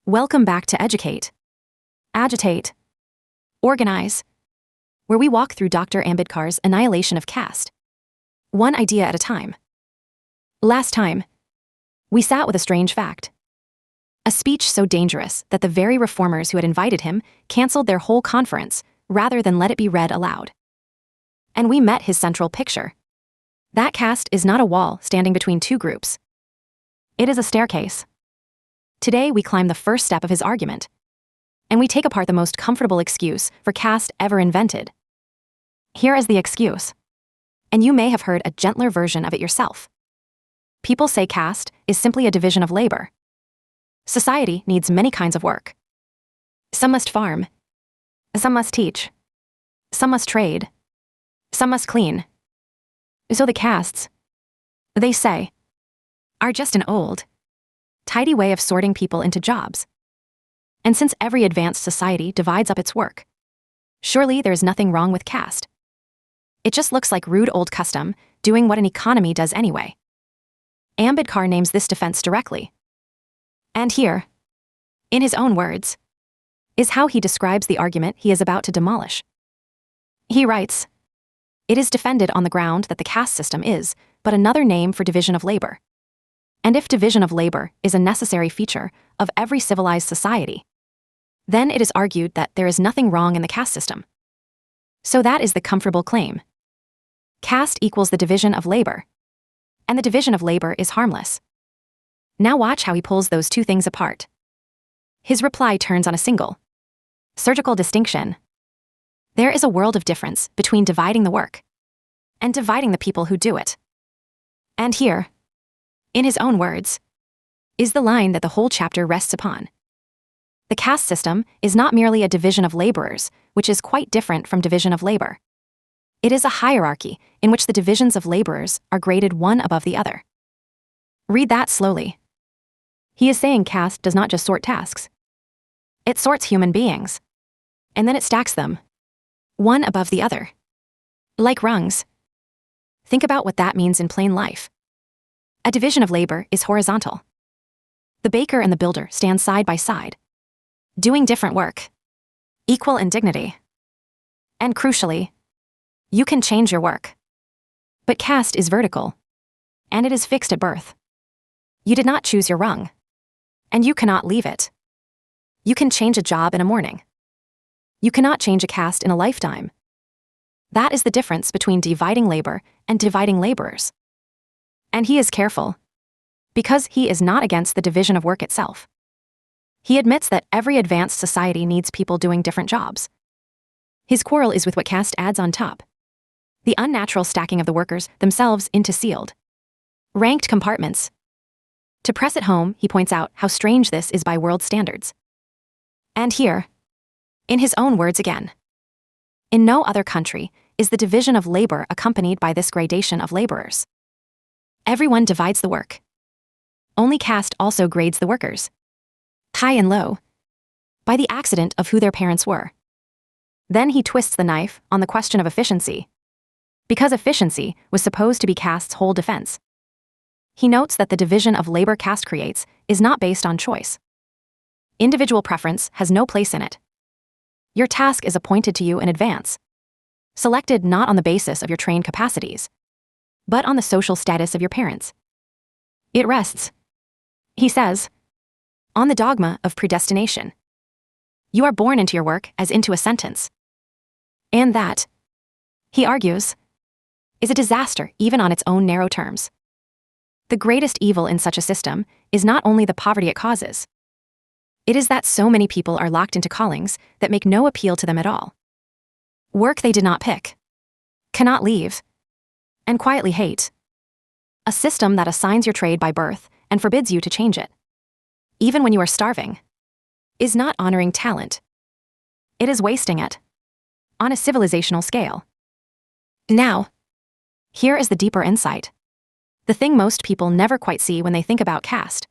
Welcome back to Educate, Agitate, Organize, where we walk through Dr. Ambedkar's Annihilation of Caste, one idea at a time. Last time, we sat with a strange fact. A speech so dangerous that the very reformers who had invited him canceled their whole conference rather than let it be read aloud. And we met his central picture. That caste is not a wall standing between two groups. It is a staircase. Today we climb the first step of his argument, and we take apart the most comfortable excuse for caste ever invented. Here is the excuse, and you may have heard a gentler version of it yourself. People say caste is simply a division of labor. Society needs many kinds of work. Some must farm, some must teach, some must trade, some must clean. So the castes, they say, are just an old, tidy way of sorting people into jobs. And since every advanced society divides up its work, surely there is nothing wrong with caste. It just looks like rude old custom doing what an economy does anyway. Ambedkar names this defense directly. And here, in his own words, is how he describes the argument he is about to demolish. He writes, "It is defended on the ground that the caste system is but another name for division of labor. And if division of labor is a necessary feature of every civilized society, then it is argued that there is nothing wrong in the caste system. So that is the comfortable claim. Caste equals the division of labor, and the division of labor is harmless. Now watch how he pulls those two things apart. His reply turns on a single, surgical distinction. There is a world of difference between dividing the work and dividing the people who do it. And here, in his own words, is the line that the whole chapter rests upon. The caste system is not merely a division of laborers, which is quite different from division of labor. It is a hierarchy in which the divisions of laborers are graded one above the other." Read that slowly. He is saying caste does not just sort tasks. It sorts human beings, and then it stacks them, one above the other, like rungs. Think about what that means in plain life. A division of labor is horizontal. The baker and the builder stand side by side, doing different work, equal in dignity. And crucially, you can change your work. But caste is vertical, and it is fixed at birth. You did not choose your rung, and you cannot leave it. You can change a job in a morning. You cannot change a caste in a lifetime. That is the difference between dividing labor and dividing laborers. And he is careful, because he is not against the division of work itself. He admits that every advanced society needs people doing different jobs. His quarrel is with what caste adds on top: the unnatural stacking of the workers themselves into sealed, ranked compartments. To press it home, he points out how strange this is by world standards. And here, in his own words again, in no other country is the division of labor accompanied by this gradation of laborers. Everyone divides the work. Only caste also grades the workers, high and low, by the accident of who their parents were. Then he twists the knife on the question of efficiency, because efficiency was supposed to be caste's whole defense. He notes that the division of labor caste creates is not based on choice. Individual preference has no place in it. Your task is appointed to you in advance, selected not on the basis of your trained capacities, but on the social status of your parents. It rests, he says, on the dogma of predestination. You are born into your work as into a sentence. And that, he argues, is a disaster even on its own narrow terms. The greatest evil in such a system is not only the poverty it causes. It is that so many people are locked into callings that make no appeal to them at all. Work they did not pick, cannot leave, and quietly hate. A system that assigns your trade by birth and forbids you to change it, even when you are starving, is not honoring talent. It is wasting it, on a civilizational scale. Now, here is the deeper insight. The thing most people never quite see when they think about caste.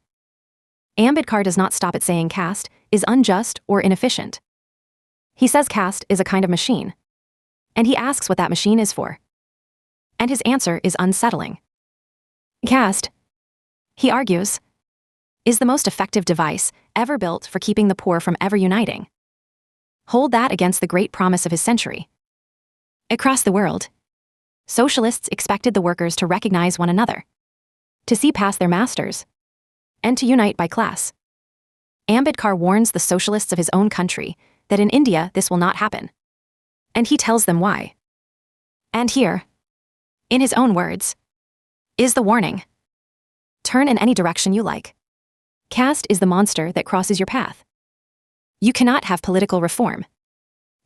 Ambedkar does not stop at saying caste is unjust or inefficient. He says caste is a kind of machine, and he asks what that machine is for. And his answer is unsettling. Caste, he argues, is the most effective device ever built for keeping the poor from ever uniting. Hold that against the great promise of his century. Across the world, socialists expected the workers to recognize one another, to see past their masters, and to unite by class. Ambedkar warns the socialists of his own country that in India this will not happen. And he tells them why. And here, in his own words, is the warning. Turn in any direction you like. Caste is the monster that crosses your path. You cannot have political reform.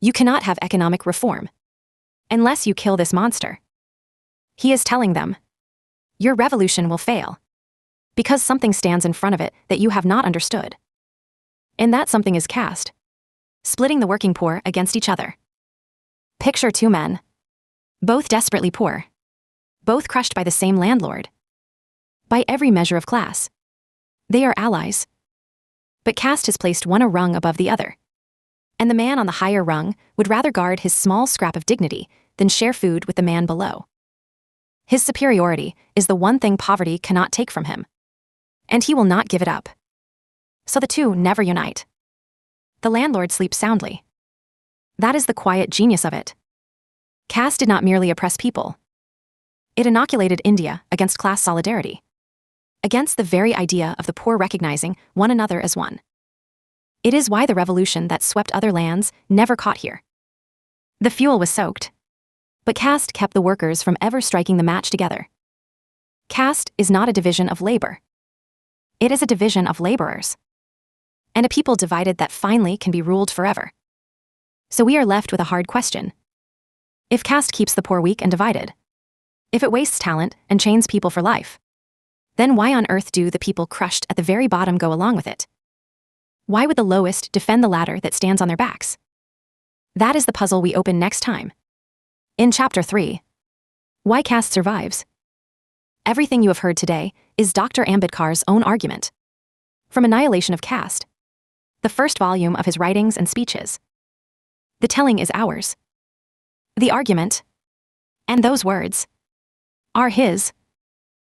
You cannot have economic reform, unless you kill this monster. He is telling them, your revolution will fail, because something stands in front of it that you have not understood. And that something is caste, splitting the working poor against each other. Picture two men, both desperately poor, both crushed by the same landlord. By every measure of class, they are allies. But caste has placed one a rung above the other. And the man on the higher rung would rather guard his small scrap of dignity than share food with the man below. His superiority is the one thing poverty cannot take from him. And he will not give it up. So the two never unite. The landlord sleeps soundly. That is the quiet genius of it. Caste did not merely oppress people. It inoculated India against class solidarity, against the very idea of the poor recognizing one another as one. It is why the revolution that swept other lands never caught here. The fuel was soaked, but caste kept the workers from ever striking the match together. Caste is not a division of labor. It is a division of laborers. And a people divided that finally can be ruled forever. So we are left with a hard question. If caste keeps the poor weak and divided, if it wastes talent and chains people for life, then why on earth do the people crushed at the very bottom go along with it? Why would the lowest defend the ladder that stands on their backs? That is the puzzle we open next time. In Chapter 3, Why Caste Survives. Everything you have heard today is Dr. Ambedkar's own argument. From Annihilation of Caste, the first volume of his writings and speeches. The telling is ours. The argument, and those words, are his.